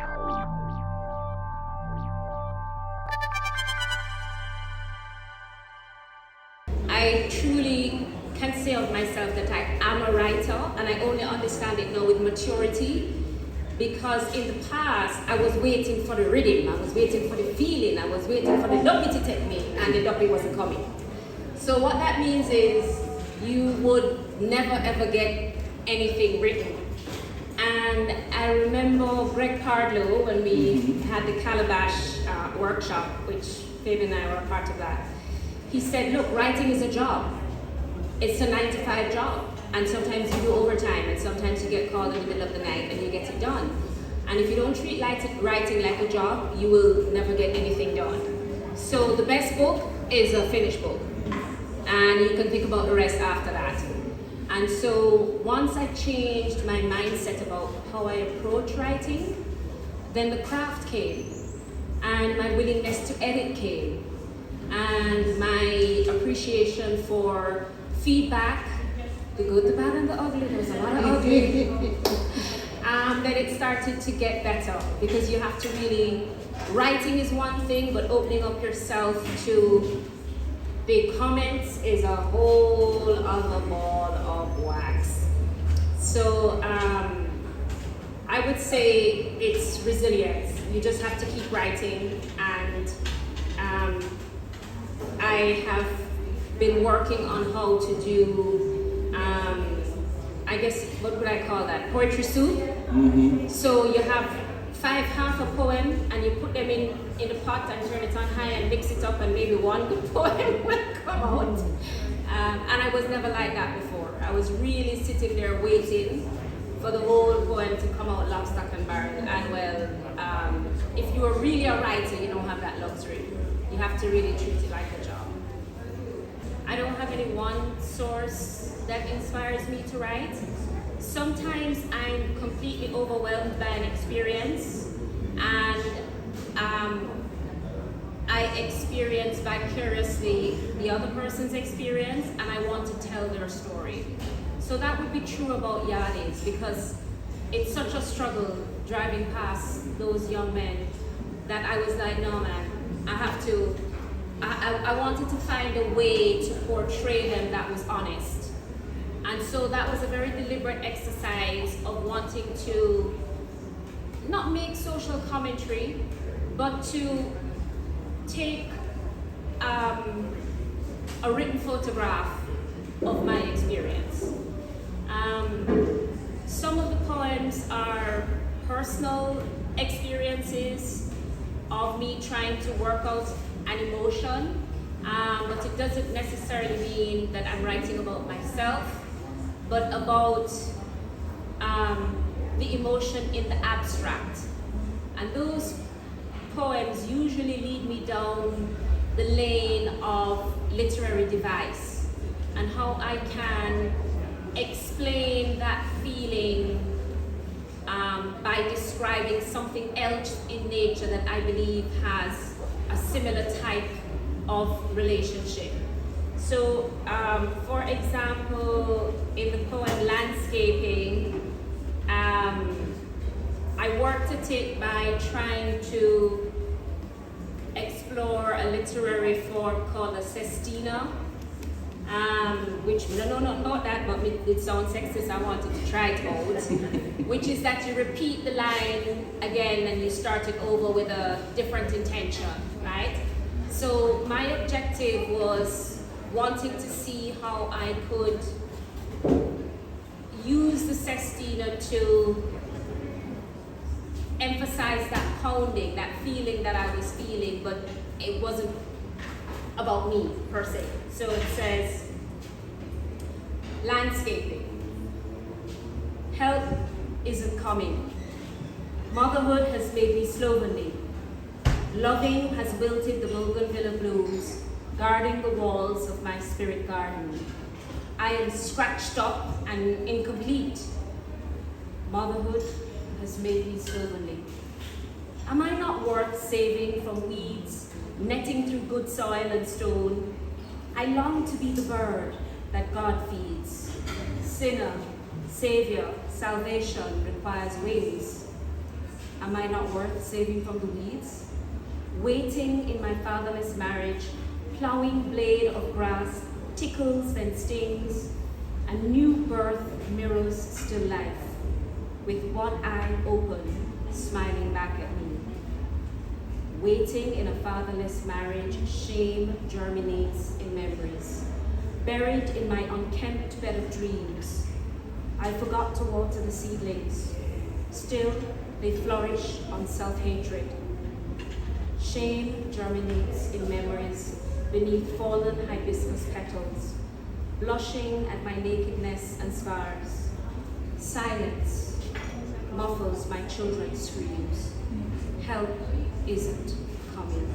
I truly can say of myself that I am a writer, and I only understand it now with maturity, because in the past I was waiting for the rhythm, I was waiting for the feeling, I was waiting for the duppy to take me, and the duppy wasn't coming. So what that means is you would never ever get anything written. And I remember Greg Pardlow, when we had the Calabash workshop, which Faith and I were a part of that, he said, look, writing is a job. It's a 9-to-5 job. And sometimes you do overtime, and sometimes you get called in the middle of the night and you get it done. And if you don't treat writing like a job, you will never get anything done. So the best book is a finished book. And you can think about the rest after that. And so once I changed my mindset about how I approach writing, then the craft came, and my willingness to edit came, and my appreciation for feedback, the good, the bad, and the ugly. There's a lot of ugly. Then it started to get better, because you have to really, writing is one thing, but opening up yourself to big comments is a whole other ball of wax. So I would say it's resilience. You just have to keep writing, and I have been working on how to do, I guess, what would I call that? Poetry soup. So you have half a poem, and you put them in the pot and turn it on high and mix it up, and maybe one good poem will come out. And I was never like that before. I was really sitting there waiting for the whole poem to come out lock, stock, and barrel. And well, if you are really a writer, you don't have that luxury. You have to really treat it like a job. I don't have any one source that inspires me to write. Sometimes I'm completely overwhelmed by an experience, and I experience vicariously the other person's experience, and I want to tell their story. So that would be true about Yardis, because it's such a struggle driving past those young men that I was like, no man, I wanted to find a way to portray them that was honest. And so that was a very deliberate exercise of wanting to not make social commentary, but to take a written photograph of my experience. Some of the poems are personal experiences of me trying to work out an emotion, but it doesn't necessarily mean that I'm writing about myself, but about the emotion in the abstract. And those poems usually lead me down the lane of literary device, and how I can explain that feeling by describing something else in nature that I believe has a similar type of relationship. So, for example, in the poem Landscaping, I worked at it by trying to explore a literary form called a sestina, which, not that, but it sounds sexist, I wanted to try it out, which is that you repeat the line again and you start it over with a different intention, right? So my objective was wanting to see how I could use the sestina to emphasize that pounding, that feeling that I was feeling, but it wasn't about me per se. So it says, landscaping. Help isn't coming. Motherhood has made me slovenly. Loving has wilted the bougainvillea blooms, guarding the walls of my spirit garden. I am scratched up and incomplete. Motherhood has made me slovenly. Am I not worth saving from weeds, netting through good soil and stone? I long to be the bird that God feeds. Sinner, savior, salvation requires wings. Am I not worth saving from the weeds? Waiting in my fatherless marriage, plowing blade of grass, tickles and stings, a new birth mirrors still life, with one eye open, smiling back at me. Waiting in a fatherless marriage, shame germinates in memories. Buried in my unkempt bed of dreams, I forgot to water the seedlings. Still, they flourish on self-hatred. Shame germinates in memories beneath fallen hibiscus petals, blushing at my nakedness and scars. Silence muffles my children's screams. Help isn't coming.